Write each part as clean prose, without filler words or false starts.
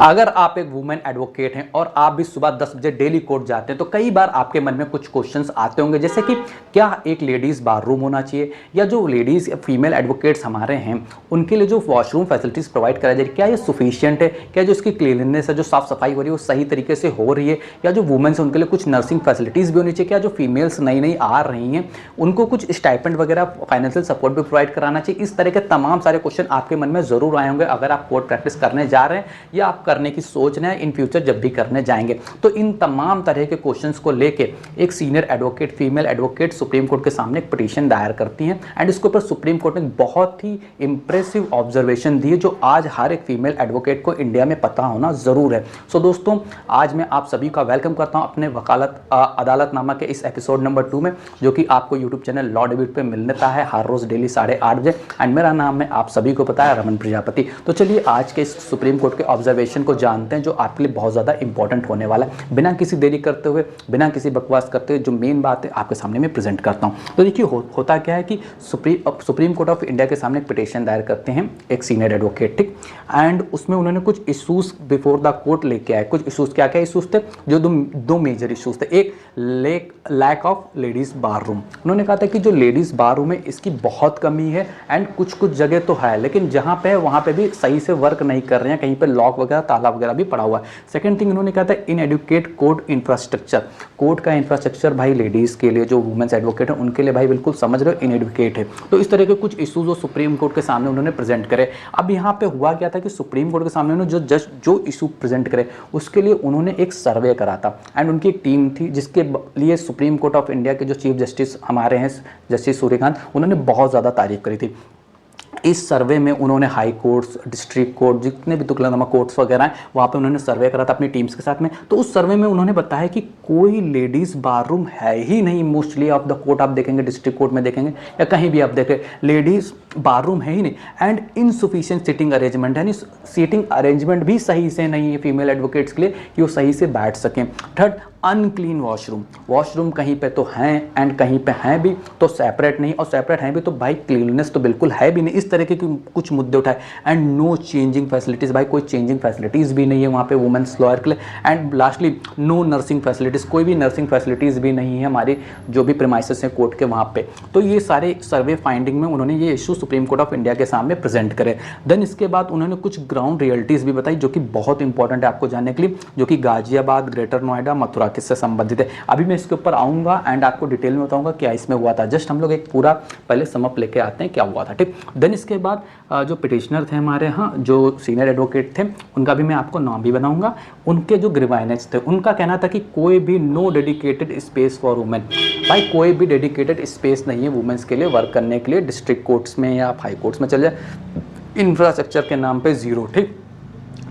अगर आप एक वुमेन एडवोकेट हैं और आप भी सुबह 10 बजे डेली कोर्ट जाते हैं तो कई बार आपके मन में कुछ क्वेश्चंस आते होंगे, जैसे कि क्या एक लेडीज़ बार रूम होना चाहिए, या जो लेडीज़ फीमेल एडवोकेट्स हमारे हैं उनके लिए जो वॉशरूम फैसिलिटीज़ प्रोवाइड कराई जा रही है क्या ये सफिशिएंट है, क्या जो इसकी क्लीननेस है, जो साफ सफाई हो रही है वो सही तरीके से हो रही है, या जो वुमेन्स हैं उनके लिए कुछ नर्सिंग फैसिलिटीज़ भी होनी चाहिए, क्या जो फीमेल्स नई नई आ रही हैं उनको कुछ स्टाइपेंड वगैरह फाइनेंशियल सपोर्ट भी प्रोवाइड कराना चाहिए। इस तरह के तमाम सारे क्वेश्चन आपके मन में ज़रूर आए होंगे अगर आप कोर्ट प्रैक्टिस करने जा रहे हैं या आप करने की सोच रहे हैं इन फ्यूचर जब भी करने जाएंगे। तो इन तमाम तरह के क्वेश्चंस को लेके एक senior advocate female advocate supreme court के सामने एक पिटीशन दायर करती हैं एंड इसके ऊपर सुप्रीम कोर्ट ने बहुत ही इंप्रेसिव ऑब्जर्वेशन दी है जो आज हर एक फीमेल एडवोकेट को इंडिया में पता होना ज़रूर है। सो दोस्तों, आज मैं आप सभी का वेलकम करता हूं अपने वकालत अदालतनामा के इस एपिसोड नंबर 2 में, जो कि आपको यूट्यूब चैनल लॉ डिबेट पे मिलता है हर रोज़ डेली 8:30 बजे। एंड मेरा नाम है, आप सभी को पता है, रमन प्रजापति। तो चलिए आज के इस सुप्रीम कोर्ट के ऑब्जर्वेशन को जानते हैं जो आपके लिए बहुत ज़्यादा इंपॉर्टेंट होने वाला है। बिना किसी देरी करते हुए, बिना किसी बकवास करते हुए जो मेन बात है आपके सामने मैं प्रेजेंट करता हूँ। तो देखिए होता क्या है कि सुप्रीम कोर्ट ऑफ इंडिया के सामने एक पिटीशन दायर करते हैं एक सीनियर एडवोकेट, ठीक, एंड उसमें उन्होंने कुछ इशूज़ बिफोर द कोर्ट लेके आए। कुछ इशूज़ क्या क्या इशूज़ थे, जो दो मेजर इशूज़ थे। एक lack of ladies bar room. उन्होंने कहा था कि जो लेडीज़ बार रूम है इसकी बहुत कमी है एंड कुछ जगह तो है लेकिन जहाँ पे वहाँ पे भी सही से वर्क नहीं कर रहे हैं, कहीं पे लॉक वगैरह ताला वगैरह भी पड़ा हुआ है। सेकंड थिंग उन्होंने कहा था इन एडुकेट कोर्ट इंफ्रास्ट्रक्चर। कोर्ट का इंफ्रास्ट्रक्चर भाई लेडीज़ के लिए, जो वुमेन्स एडवोकेट है उनके लिए भाई बिल्कुल समझ रहे हो इन एडुकेट है। तो इस तरह के कुछ इशूज़ जो सुप्रीम कोर्ट के सामने उन्होंने प्रेजेंट करे। अब यहाँ पे हुआ क्या था कि सुप्रीम कोर्ट के सामने उन्होंने जो इशू प्रेजेंट करे उसके लिए उन्होंने एक सर्वे करा था एंड उनकी एक टीम थी जिसके लिए सुप्रीम कोर्ट ऑफ इंडिया के जो चीफ जस्टिस हमारे हैं जस्टिस सूर्यकांत, उन्होंने बहुत ज़्यादा तारीफ करी थी। इस सर्वे में उन्होंने हाई कोर्ट्स, डिस्ट्रिक्ट कोर्ट, जितने भी तुकलनामा कोर्ट्स वगैरह हैं वहाँ पे उन्होंने सर्वे करा था अपनी टीम्स के साथ में। तो उस सर्वे में उन्होंने बताया कि कोई लेडीज़ बार रूम है ही नहीं। मोस्टली ऑफ द कोर्ट आप देखेंगे, डिस्ट्रिक्ट कोर्ट में देखेंगे या कहीं भी आप देखें, लेडीज़ बार रूम है ही नहीं एंड इनसफिशिएंट सीटिंग अरेंजमेंट, यानी सीटिंग अरेंजमेंट भी सही से नहीं है फीमेल एडवोकेट्स के लिए कि वो सही से बैठ सकें। थर्ड, अनक्लीन वॉशरूम कहीं पे तो हैं एंड कहीं पे हैं भी तो सेपरेट नहीं, और सेपरेट हैं भी तो भाई क्लीननेस तो बिल्कुल है भी नहीं। इस तरह के कुछ मुद्दे उठाए एंड नो चेंजिंग फैसिलिटीज़, भाई कोई चेंजिंग फैसिलिटीज़ भी नहीं है वहाँ पे वुमेन्स लॉयर के लिए। And lastly no nursing facilities, कोई भी नर्सिंग फैसिलिटीज़ भी नहीं है हमारी जो भी प्रीमाइसेस हैं कोर्ट के वहाँ पे। तो ये सारे सर्वे फाइंडिंग में उन्होंने ये issue supreme Court of India के सामने प्रेजेंट करे। देन इसके बाद उन्होंने कुछ ग्राउंड रियलिटीज़ भी बताई जो कि बहुत इंपॉर्टेंट है आपको जानने के लिए, जो कि गाजियाबाद, ग्रेटर नोएडा, मथुरा किससे संबंधित है। अभी मैं इसके ऊपर आऊँगा एंड आपको डिटेल में बताऊँगा क्या इसमें हुआ था। जस्ट हम लोग एक पूरा पहले समअप लेके आते हैं क्या हुआ था, ठीक। देन इसके बाद जो पिटिशनर थे हमारे यहाँ, जो सीनियर एडवोकेट थे, उनका भी मैं आपको नाम भी बनाऊंगा। उनके जो ग्रीवाइनेंस थे, उनका कहना था कि कोई भी no dedicated space for women. भाई कोई भी डेडिकेटेड स्पेस नहीं है वुमेन्स के लिए वर्क करने के लिए, डिस्ट्रिक्ट कोर्ट्स में या हाई कोर्ट्स में चल जाए, इंफ्रास्ट्रक्चर के नाम पे ज़ीरो, ठीक।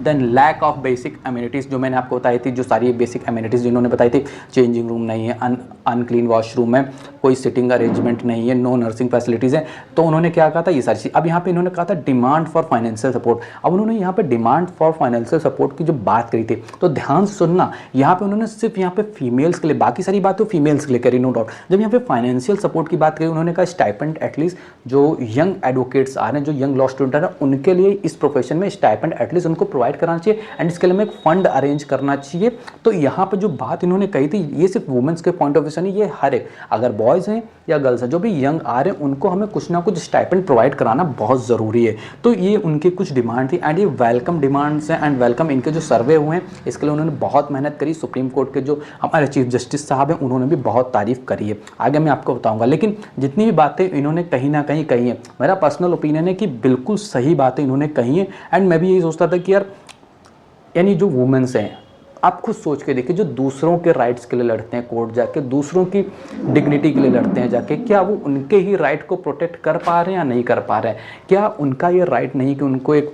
Then lack of basic amenities, जो मैंने आपको बताई थी, जो सारी बेसिक अम्यूनिटीज़ जिन्होंने बताई थी, चेंजिंग रूम नहीं है, अनक्लीन वॉशरूम है, कोई सिटिंग अरेंजमेंट नहीं है, नो नर्सिंग फैसिलिटीज़ है। तो उन्होंने क्या कहा था, ये सारी चीज़। अब यहाँ पे इन्होंने कहा था डिमांड फॉर फाइनेंशियल सपोर्ट। अब उन्होंने यहाँ पे डिमांड फॉर फाइनेंशियल सपोर्ट की जो बात करी थी, तो ध्यान से सुनना, यहाँ पे उन्होंने सिर्फ यहाँ पे फीमेल्स के लिए, बाकी सारी बात तो फीमेल्स के लिए करी, नो डाउट। जब यहाँ पे फाइनेंशियल सपोर्ट की बात करी, उन्होंने कहा स्टाइपेंड एटलीस्ट जो यंग एडवोकेट्स आ रहे हैं, जो यंग लॉ स्टूडेंट आ रहे हैं, उनके लिए इस प्रोफेशन में स्टाइपेंड एटलीस्ट उनको प्रोवाइड कराना चाहिए एंड इसके लिए हमें एक फंड अरेंज करना चाहिए। तो यहाँ पे जो बात इन्होंने कही थी, ये सिर्फ वुमेन्स के पॉइंट ऑफ व्यू से नहीं, ये हर एक, अगर बॉयज़ हैं या गर्ल्स हैं, जो भी यंग आ रहे हैं, उनको हमें कुछ ना कुछ स्टाइपेंड प्रोवाइड कराना बहुत ज़रूरी है। तो ये उनकी कुछ डिमांड थी एंड ये वेलकम डिमांड्स हैं एंड वेलकम इनके जो सर्वे हुए हैं, इसके लिए उन्होंने बहुत मेहनत करी। सुप्रीम कोर्ट के जो हमारे चीफ जस्टिस साहब हैं, उन्होंने भी बहुत तारीफ करी है, आगे मैं आपको बताऊँगा। लेकिन जितनी भी बातें इन्होंने कहीं ना कहीं कही है, मेरा पर्सनल ओपिनियन है कि बिल्कुल सही बातें इन्होंने कही है। एंड मैं भी यही सोचता था कि यार, यानी जो वुमेन्स हैं, आप खुद सोच के देखिए, जो दूसरों के राइट्स के लिए लड़ते हैं कोर्ट जाके, दूसरों की डिग्निटी के लिए लड़ते हैं जाके, क्या वो उनके ही राइट को प्रोटेक्ट कर पा रहे हैं या नहीं कर पा रहे हैं? क्या उनका ये राइट नहीं कि उनको एक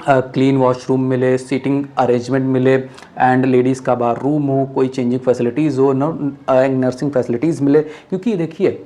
क्लीन वॉशरूम मिले, सीटिंग अरेंजमेंट मिले एंड लेडीज़ का बार रूम हो, कोई चेंजिंग फैसिलिटीज़ हो, नर्सिंग फैसिलिटीज़ मिले? क्योंकि देखिए,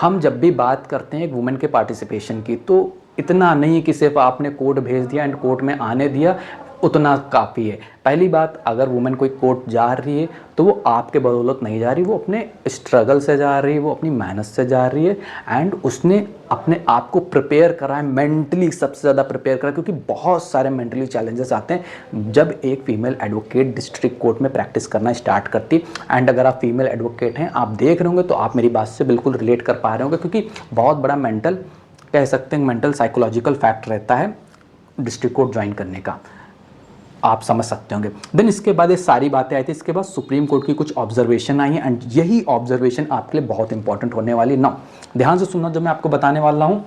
हम जब भी बात करते हैं एक वुमेन के पार्टिसिपेशन की, तो इतना नहीं कि सिर्फ आपने कोर्ट भेज दिया एंड कोर्ट में आने दिया, उतना काफ़ी है। पहली बात, अगर वुमेन कोई कोर्ट जा रही है तो वो आपके बदौलत नहीं जा रही, वो अपने स्ट्रगल से जा रही है, वो अपनी मेहनत से जा रही है, एंड उसने अपने आप को प्रिपेयर करा है, मेंटली सबसे ज़्यादा प्रिपेयर करा, क्योंकि बहुत सारे मेंटली चैलेंजेस आते हैं जब एक फीमेल एडवोकेट डिस्ट्रिक्ट कोर्ट में प्रैक्टिस करना स्टार्ट करती। एंड अगर आप फीमेल एडवोकेट हैं, आप देख रहे होंगे तो आप मेरी बात से बिल्कुल रिलेट कर पा रहे होंगे, क्योंकि बहुत बड़ा मेंटल, कह सकते हैं मेंटल साइकोलॉजिकल फैक्ट रहता है डिस्ट्रिक्ट कोर्ट ज्वाइन करने का, आप समझ सकते होंगे। देन इसके बाद ये सारी बातें आई थी, इसके बाद सुप्रीम कोर्ट की कुछ ऑब्जर्वेशन आई हैं, एंड यही ऑब्जर्वेशन आपके लिए बहुत इंपॉर्टेंट होने वाली। ना ध्यान से सुनना जो मैं आपको बताने वाला हूँ।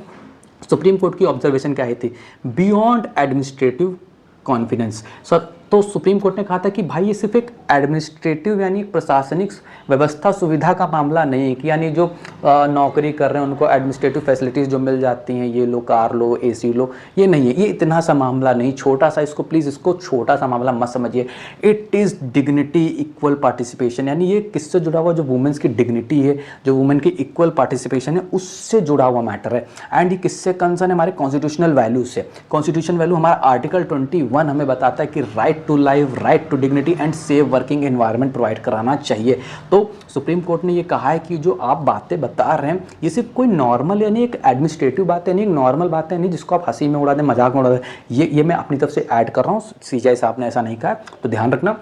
सुप्रीम कोर्ट की ऑब्जर्वेशन क्या आई थी? Beyond administrative confidence. सर, तो सुप्रीम कोर्ट ने कहा था कि भाई ये सिर्फ एक एडमिनिस्ट्रेटिव यानी प्रशासनिक व्यवस्था सुविधा का मामला नहीं है कि यानी जो नौकरी कर रहे हैं उनको एडमिनिस्ट्रेटिव फैसिलिटीज़ जो मिल जाती हैं, ये लो कार लो एसी लो, ये नहीं है, ये इतना सा मामला नहीं, छोटा सा, इसको प्लीज़ इसको छोटा सा मामला मत समझिए। It is dignity equal participation, यानी ये किससे जुड़ा हुआ, जो वुमेन्स की डिग्निटी है, जो वुमेन की इक्वल पार्टिसिपेशन है, उससे जुड़ा हुआ मैटर है। एंड ये किससे कंसर्न है? हमारे कॉन्स्टिट्यूशनल वैल्यूज से। कॉन्स्टिट्यूशन वैल्यू हमारा आर्टिकल 21 हमें बताता है कि right to life, right to dignity and safe working environment provide कराना चाहिए। तो सुप्रीम कोर्ट ने ये कहा है कि जो आप बातें बता रहे हैं ये सिर्फ कोई नॉर्मल यानी एक एडमिनिस्ट्रेटिव बात है, नहीं एक नॉर्मल बात है, नहीं जिसको आप हंसी में उड़ा दें, मजाक में उड़ा दें, ये मैं अपनी तरफ से ऐड कर रहा हूँ, सीजीआई साहब ने ऐसा नहीं कहा, तो ध्यान रखना।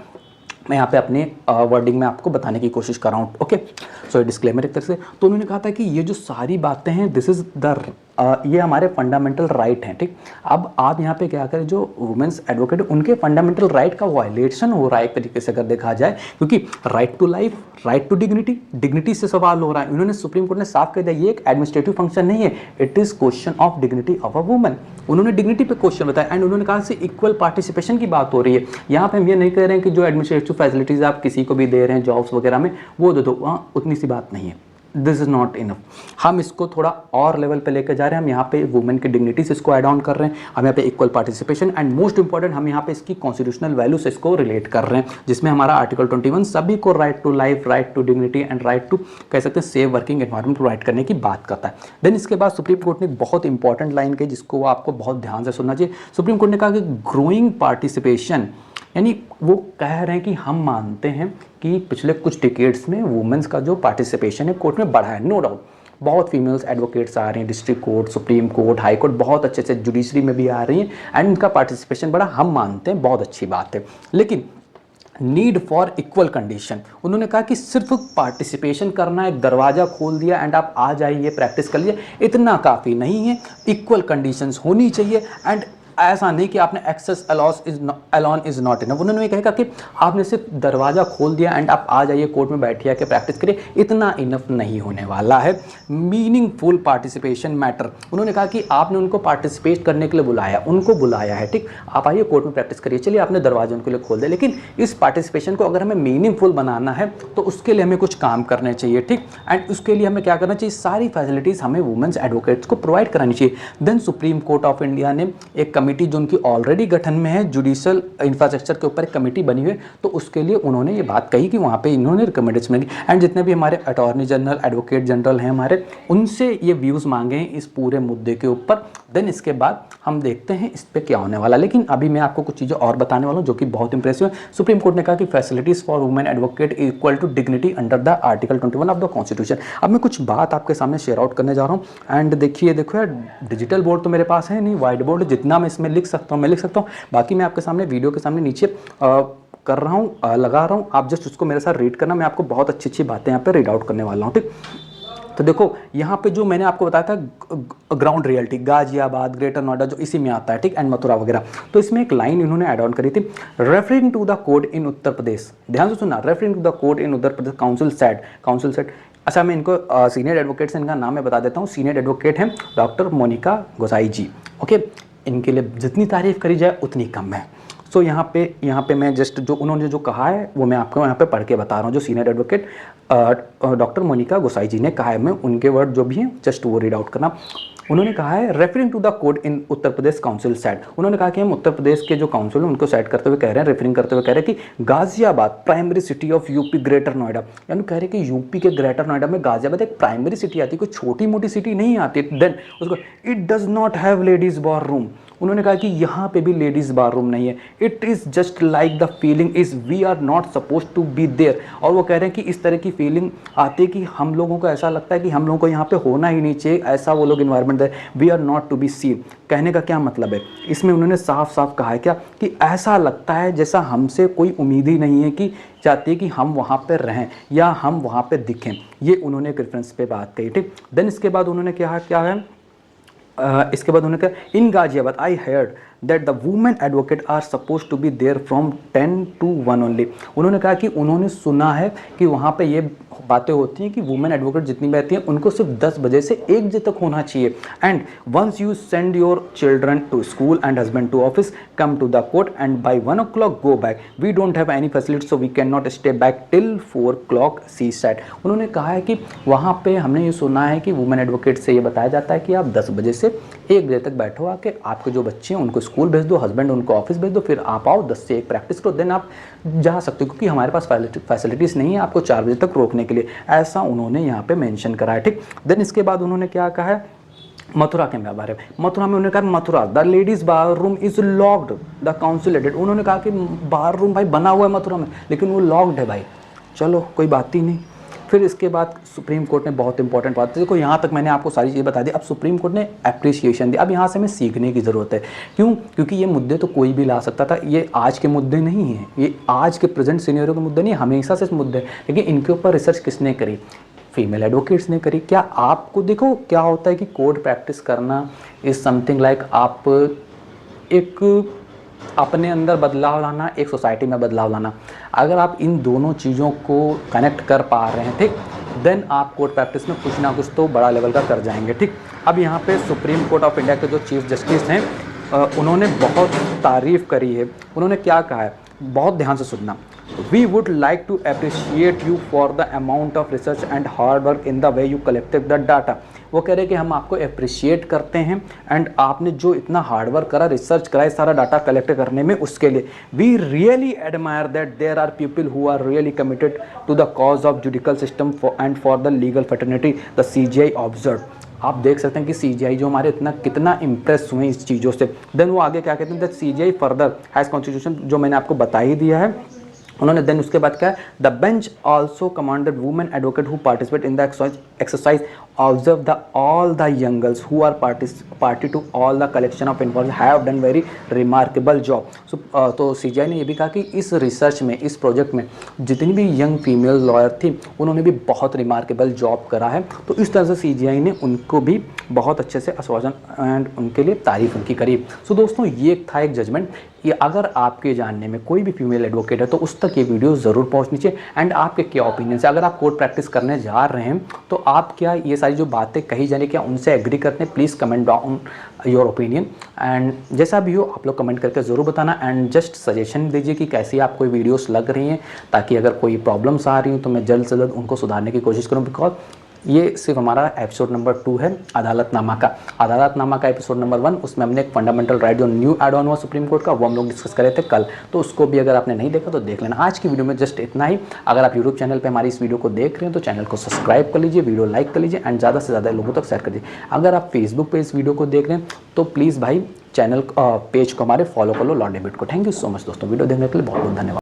मैं यहाँ पे अपने वर्डिंग में आपको बताने की कोशिश कर रहा हूँ। ओके, सो डिस्क्लेमर एक तरह से। तो उन्होंने कहा था कि ये जो सारी बातें हैं, दिस इज़ द ये हमारे फंडामेंटल राइट हैं, ठीक। अब आप यहाँ पे क्या करें, जो वुमेन्स एडवोकेट उनके फंडामेंटल राइट का वायलेशन हो रहा है एक तरीके से अगर देखा जाए, क्योंकि right to life, right to dignity, dignity से सवाल हो रहा है। उन्होंने सुप्रीम कोर्ट ने साफ कह दिया ये एक एडमिनिस्ट्रेटिव फंक्शन नहीं है, it is question of dignity of a woman. उन्होंने डिग्निटी पे क्वेश्चन बताया, एंड उन्होंने कहा से इक्वल पार्टिसिपेशन की बात हो रही है। यहाँ पे हम ये नहीं कह रहे हैं कि जो एडमिनिस्ट्रेटिव फैसिलिटीज़ आप किसी को भी दे रहे हैं जॉब्स वगैरह में वो दे दो, वहाँ उतनी सी बात नहीं है, दिस इज़ नॉट इनफ। हम इसको थोड़ा और लेवल पे लेकर जा रहे हैं, हम यहाँ पे वुमेन की डिग्निटी से इसको ऐड ऑन कर रहे हैं, हम यहाँ पे equal participation and most important हम यहाँ पे इसकी कॉन्स्टिट्यूशनल वैल्यू से इसको रिलेट कर रहे हैं, जिसमें हमारा आर्टिकल 21 सभी को right to life, right to dignity and right to कह सकते हैं सेफ वर्किंग एनवायरनमेंट प्रोवाइड करने की बात करता है। देन इसके बाद सुप्रीम कोर्ट ने बहुत इंपॉर्टेंट लाइन कही जिसको वो आपको बहुत ध्यान से सुनना चाहिए। सुप्रीम कोर्ट ने कहा कि ग्रोइंग पार्टिसिपेशन, यानी वो कह रहे हैं कि हम मानते हैं कि पिछले कुछ डिकेड्स में वुमेन्स का जो पार्टिसिपेशन है कोर्ट में बढ़ा है, नो डाउट। बहुत फीमेल्स एडवोकेट्स आ रही हैं, district court, supreme court, high court, बहुत अच्छे से जुडिशरी में भी आ रही हैं, एंड उनका पार्टिसिपेशन बढ़ा, हम मानते हैं, बहुत अच्छी बात है। लेकिन नीड फॉर इक्वल कंडीशन, उन्होंने कहा कि सिर्फ पार्टिसिपेशन करना, एक दरवाज़ा खोल दिया एंड आप आ जाइए प्रैक्टिस कर लीजिए, इतना काफ़ी नहीं है, इक्वल कंडीशंस होनी चाहिए। एंड ऐसा नहीं कि आपने access alone is not enough. उन्होंने कहा कि आपने सिर्फ दरवाज़ा खोल दिया एंड आप आ जाइए कोर्ट में बैठिए आके प्रैक्टिस करिए, इतना इनफ नहीं होने वाला है। मीनिंगफुल पार्टिसिपेशन मैटर, उन्होंने कहा कि आपने उनको पार्टिसिपेट करने के लिए बुलाया, उनको बुलाया है, ठीक, आप आइए कोर्ट में प्रैक्टिस करिए, चलिए आपने दरवाजे उनके लिए खोल दिया, लेकिन इस पार्टिसिपेशन को अगर हमें मीनिंगफुल बनाना है तो उसके लिए हमें कुछ काम करने चाहिए, ठीक। एंड उसके लिए हमें क्या करना चाहिए, सारी फैसिलिटीज़ हमें वुमेन्स एडवोकेट्स को प्रोवाइड करानी चाहिए। Then Supreme Court of India ने एक कमेटी जो उनकी ऑलरेडी गठन में है, जुडिशियल इंफ्रास्ट्रक्चर के ऊपर एक कमेटी बनी हुई है, तो उसके लिए उन्होंने ये बात कही कि वहाँ पे इन्होंने रिकमेंडेशन की, एंड जितने भी हमारे अटॉर्नी जनरल, एडवोकेट जनरल हैं हमारे, उनसे ये व्यूज़ मांगे हैं इस पूरे मुद्दे के ऊपर। देन इसके बाद हम देखते हैं इस पर क्या होने वाला। लेकिन अभी मैं आपको कुछ चीज़ें और बताने वाला हूँ जो कि बहुत इंप्रेसिव है। सुप्रीम कोर्ट ने कहा कि facilities for women advocate equal to dignity under the article 21 of the constitution. अब मैं कुछ बात आपके सामने शेयर आउट करने जा रहा हूँ, एंड देखो यार, डिजिटल बोर्ड तो मेरे पास है नहीं, वाइट बोर्ड, जितना मैं इसमें लिख सकता हूँ मैं लिख सकता हूँ, बाकी मैं आपके सामने वीडियो के सामने नीचे कर रहा हूँ, लगा रहा हूँ, आप जस्ट उसको मेरे साथ रीड करना, मैं आपको बहुत अच्छी अच्छी बातें यहाँ पे रीड आउट करने वाला हूँ, ठीक। तो देखो यहाँ पे जो मैंने आपको बताया था ground reality, Ghaziabad, greater Noida जो इसी में आता है, ठीक, एंड मथुरा वगैरह, तो इसमें एक लाइन इन्होंने ऐड ऑन करी थी, referring to the code in Uttar Pradesh, ध्यान से सुनना, referring to the code in Uttar Pradesh council said. अच्छा, मैं इनको सीनियर एडवोकेट्स, इनका नाम मैं बता देता हूँ। सीनियर एडवोकेट हैं डॉक्टर मोनिका गोसाई जी, ओके। इनके लिए जितनी तारीफ करी जाए उतनी कम है। सो यहाँ पे मैं जस्ट जो उन्होंने जो कहा है वो मैं आपको यहाँ पे पढ़ के बता रहा हूँ, जो सीनियर एडवोकेट डॉक्टर मोनिका गोसाई जी ने कहा है, मैं उनके वर्ड जो भी हैं जस्ट वो रीड आउट करना। उन्होंने कहा है referring to the code in Uttar Pradesh council said, उन्होंने कहा कि हम उत्तर प्रदेश के जो काउंसिल है उनको सेट करते हुए कह रहे हैं, रेफरिंग करते हुए कह रहे हैं कि Ghaziabad primary city of UP greater Noida, यानी कह रहे हैं कि यूपी के ग्रेटर नोएडा में गाजियाबाद एक प्राइमरी सिटी आती है, कोई छोटी मोटी सिटी नहीं आती। देन उसको it does not have ladies bar room, उन्होंने कहा कि यहाँ पे भी लेडीज़ बाथरूम नहीं है, it is just like the feeling is we are not suppose to be there. और वो कह रहे हैं कि इस तरह की फीलिंग आती है कि हम लोगों को ऐसा लगता है कि हम लोगों को यहाँ पे होना ही नहीं चाहिए, ऐसा वो लोग इन्वायरमेंट है, we are not to be seen. कहने का क्या मतलब है, इसमें उन्होंने साफ साफ कहा है क्या कि ऐसा लगता है जैसा हमसे कोई उम्मीद ही नहीं है कि चाहती है कि हम वहाँ पर रहें या हम वहाँ पर दिखें। ये उन्होंने एक रेफरेंस पे बात कही, ठीक। देन इसके बाद उन्होंने क्या है इसके बाद उन्होंने कहा in Ghaziabad I heard that the women advocate are suppose to be there from 10 to 1 only. उन्होंने कहा कि उन्होंने सुना है कि वहाँ पे ये बातें होती हैं कि वुमेन एडवोकेट जितनी भी आती हैं उनको सिर्फ 10 बजे से 1 बजे तक होना चाहिए। And once you send your children to school and husband to office, come to the court and by 1 o'clock go back, we don't have any facility so we can not stay back till 4 o'clock she said. उन्होंने कहा है कि वहाँ पे हमने ये सुना है कि वुमेन एडवोकेट से ये बताया जाता है कि आप 10 बजे से 1 बजे तक बैठो, आके आपके जो बच्चे हैं उनको स्कूल भेज दो, हस्बैंड उनको ऑफिस भेज दो, फिर आप आओ 10 से 1 प्रैक्टिस करो, देन आप जा सकते हो, क्योंकि हमारे पास फैसिलिटीज़ नहीं है आपको 4 बजे तक रोकने के लिए, ऐसा उन्होंने यहाँ पे मेंशन करा है, ठीक। देन इसके बाद उन्होंने क्या कहा है मथुरा के बारे में। मथुरा में उन्होंने कहा Mathura the ladies bathroom is locked the council added. उन्होंने कहा कि बाथरूम भाई बना हुआ है मथुरा में लेकिन वो लॉक्ड है भाई, चलो कोई बात ही नहीं। फिर इसके बाद सुप्रीम कोर्ट ने बहुत इंपॉर्टेंट बात, देखो यहाँ तक मैंने आपको सारी चीज़ें बता दी, अब सुप्रीम कोर्ट ने अप्रिसिएशन दी। अब यहाँ से हमें सीखने की ज़रूरत है, क्यों? क्योंकि ये मुद्दे तो कोई भी ला सकता था, ये आज के मुद्दे नहीं हैं, ये आज के प्रेजेंट सिनेरियो के मुद्दे नहीं, हमेशा से मुद्दे, लेकिन इनके ऊपर रिसर्च किसने करी? फीमेल एडवोकेट्स ने करी। क्या आपको देखो क्या होता है कि कोर्ट प्रैक्टिस करना इज़ समथिंग लाइक आप एक अपने अंदर बदलाव लाना, एक सोसाइटी में बदलाव लाना। अगर आप इन दोनों चीज़ों को कनेक्ट कर पा रहे हैं, ठीक, देन आप कोर्ट प्रैक्टिस में कुछ ना कुछ तो बड़ा लेवल का कर जाएंगे, ठीक। अब यहाँ पे सुप्रीम कोर्ट ऑफ इंडिया के जो चीफ जस्टिस हैं उन्होंने बहुत तारीफ़ करी है। उन्होंने क्या कहा है, बहुत ध्यान से सुनना। We would like to appreciate you for the amount of research and hard work in the way you collected the data. वो कह रहे हैं कि हम आपको अप्रिशिएट करते हैं एंड आपने जो इतना हार्ड वर्क करा, रिसर्च करा, सारा डाटा कलेक्ट करने में, उसके लिए we really admire that there are people who are really committed to the cause of judicial system and for the legal fraternity the CJI observe. आप देख सकते हैं कि CJI जो हमारे कितना इंप्रेस हुए इस चीज़ों से। देन वो आगे क्या कहते हैं, that CJI further has constitution, जो मैंने आपको बता ही दिया है उन्होंने। देन उसके बाद क्या है, the bench also commanded women advocate who participate in the exercise observe the all the young girls who are party to all the collection of information have done very remarkable job. तो CJI ने ये भी कहा कि इस research में, इस project में जितनी भी यंग फीमेल लॉयर थी उन्होंने भी बहुत रिमार्केबल जॉब करा है। तो इस तरह से CJI ने उनको भी बहुत अच्छे से आश्वासन एंड उनके लिए तारीफ उनकी करी। सो दोस्तों ये था एक जजमेंट। ये अगर आपके जानने में कोई भी फीमेल एडवोकेट है तो उस तक ये वीडियो ज़रूर पहुंचनी चाहिए। एंड आपके क्या ओपिनियन है, अगर आप कोर्ट प्रैक्टिस करने जा रहे हैं तो आप क्या ये सारी जो बातें कही जाने क्या उनसे एग्री करते हैं? Please comment down your opinion. And जैसा भी हो आप लोग कमेंट करके ज़रूर बताना एंड जस्ट सजेशन दीजिए कि कैसी आपको वीडियोस लग रही हैं, ताकि अगर कोई प्रॉब्लम्स आ रही हूँ तो मैं जल्द से जल्द उनको सुधारने की कोशिश करूँ। बिकॉज ये सिर्फ हमारा एपिसोड नंबर 2 है अदालतनामा का एपिसोड नंबर 1, उसमें हमने एक फंडामेंटल राइट जो न्यू ऐड ऑन हुआ सुप्रीम कोर्ट का, वो हम लोग डिस्कस करे थे कल, तो उसको भी अगर आपने नहीं देखा तो देख लेना। आज की वीडियो में जस्ट इतना ही। अगर आप यूट्यूब चैनल पे हमारी इस वीडियो को देख रहे हैं तो चैनल को सब्सक्राइब कर लीजिए, वीडियो लाइक कर लीजिए एंड ज़्यादा से ज़्यादा लोगों तक शेयर कर दीजिए। अगर आप फेसबुक पे इस वीडियो को देख रहे हैं तो प्लीज़ भाई चैनल पेज को हमारे फॉलो कर लो, लॉ डेबिट को। थैंक यू सो मच दोस्तों, वीडियो देखने के लिए बहुत बहुत धन्यवाद।